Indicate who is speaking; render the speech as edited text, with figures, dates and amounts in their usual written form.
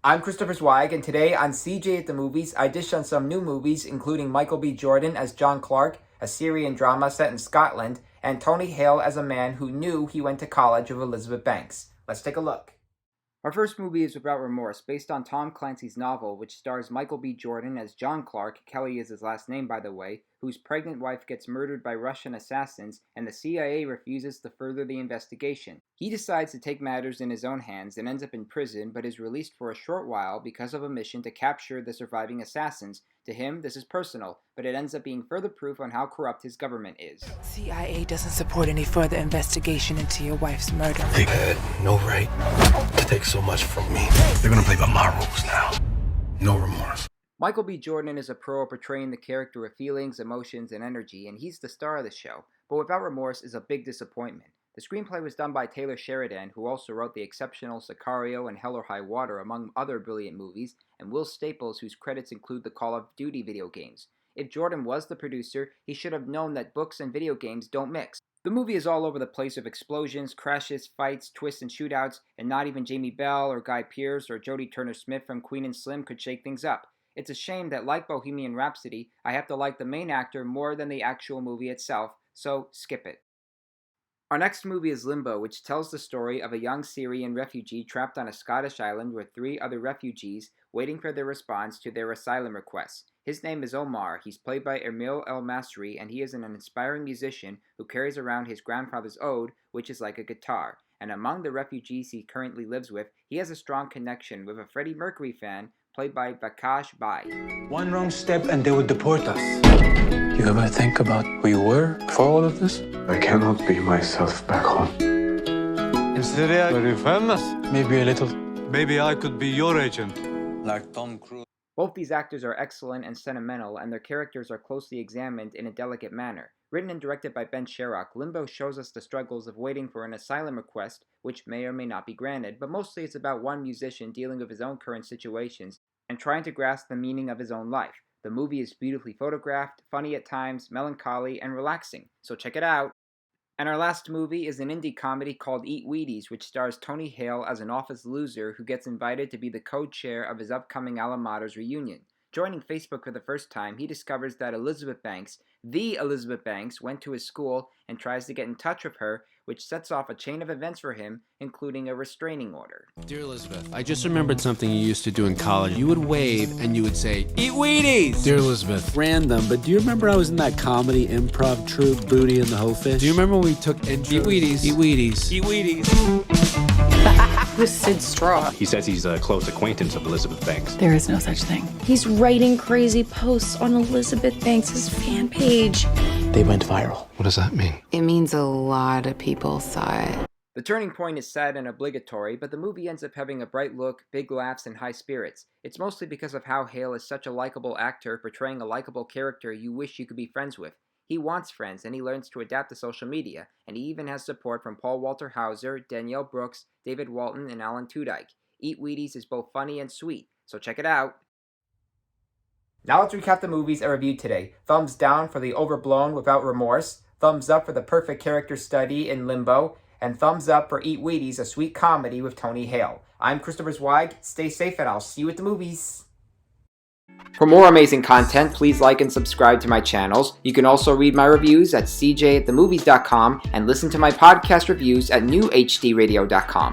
Speaker 1: I'm Christopher Zweig, and today on CJ at the Movies, I dish on some new movies, including Michael B. Jordan as John Clark, a Syrian drama set in Scotland, and Tony Hale as a man who knew he went to college with Elizabeth Banks. Let's take a look. Our first movie is about Remorse, based on Tom Clancy's novel, which stars Michael B. Jordan as John Clark, Kelly is his last name by the way, whose pregnant wife gets murdered by Russian assassins, and the CIA refuses to further the investigation. He decides to take matters in his own hands and ends up in prison, but is released for a short while because of a mission to capture the surviving assassins. To him, this is personal, but it ends up being further proof on how corrupt his government is.
Speaker 2: CIA doesn't support any further investigation into your wife's murder.
Speaker 3: They had no right to take so much from me. They're gonna play by my rules now. No remorse.
Speaker 1: Michael B. Jordan is a pro at portraying the character with feelings, emotions, and energy, and he's the star of the show. But Without Remorse is a big disappointment. The screenplay was done by Taylor Sheridan, who also wrote the exceptional Sicario and Hell or High Water, among other brilliant movies, and Will Staples, whose credits include the Call of Duty video games. If Jordan was the producer, he should have known that books and video games don't mix. The movie is all over the place with explosions, crashes, fights, twists, and shootouts, and not even Jamie Bell or Guy Pearce or Jodie Turner-Smith from Queen and Slim could shake things up. It's a shame that, like Bohemian Rhapsody, I have to like the main actor more than the actual movie itself, so skip it. Our next movie is Limbo, which tells the story of a young Syrian refugee trapped on a Scottish island with 3 other refugees waiting for their response to their asylum requests. His name is Omar. He's played by Emil El Masri, and he is an inspiring musician who carries around his grandfather's oud, which is like a guitar. And among the refugees he currently lives with, he has a strong connection with a Freddie Mercury fan, played by Bakash Bai.
Speaker 4: One wrong step and they would deport us. You ever think about who you were before all of this?
Speaker 5: I cannot be myself back home.
Speaker 6: In Syria, very famous.
Speaker 4: Maybe a little.
Speaker 6: Maybe I could be your agent.
Speaker 4: Like Tom Cruise.
Speaker 1: Both these actors are excellent and sentimental, and their characters are closely examined in a delicate manner. Written and directed by Ben Sharrock, Limbo shows us the struggles of waiting for an asylum request, which may or may not be granted, but mostly it's about one musician dealing with his own current situations and trying to grasp the meaning of his own life. The movie is beautifully photographed, funny at times, melancholy, and relaxing, so check it out. And our last movie is an indie comedy called Eat Wheaties, which stars Tony Hale as an office loser who gets invited to be the co-chair of his upcoming alma mater's reunion. Joining Facebook for the first time, he discovers that Elizabeth Banks, the Elizabeth Banks, went to his school and tries to get in touch with her, which sets off a chain of events for him, including a restraining order.
Speaker 7: Dear Elizabeth, I just remembered something you used to do in college. You would wave and you would say, "Eat Wheaties!"
Speaker 8: Dear Elizabeth, random, but do you remember I was in that comedy improv troupe, Booty and the Hoe Fish?
Speaker 7: Do you remember when we took intros? Eat Wheaties.
Speaker 8: Eat Wheaties.
Speaker 7: Eat Wheaties.
Speaker 9: Who's Sid Straw?
Speaker 10: He says he's a close acquaintance of Elizabeth Banks.
Speaker 9: There is no such thing. He's writing crazy posts on Elizabeth Banks' fan page.
Speaker 8: They went viral.
Speaker 3: What does that mean?
Speaker 9: It means a lot of people saw it.
Speaker 1: The turning point is sad and obligatory, but the movie ends up having a bright look, big laughs, and high spirits. It's mostly because of how Hale is such a likable actor portraying a likable character you wish you could be friends with. He wants friends, and he learns to adapt to social media, and he even has support from Paul Walter Hauser, Danielle Brooks, David Walton, and Alan Tudyk. Eat Wheaties is both funny and sweet, so check it out. Now let's recap the movies I reviewed today. Thumbs down for the overblown Without Remorse, thumbs up for the perfect character study in Limbo, and thumbs up for Eat Wheaties, a sweet comedy with Tony Hale. I'm Christopher Zweig. Stay safe, and I'll see you at the movies. For more amazing content, please like and subscribe to my channels. You can also read my reviews at cjatthemovies.com and listen to my podcast reviews at newhdradio.com.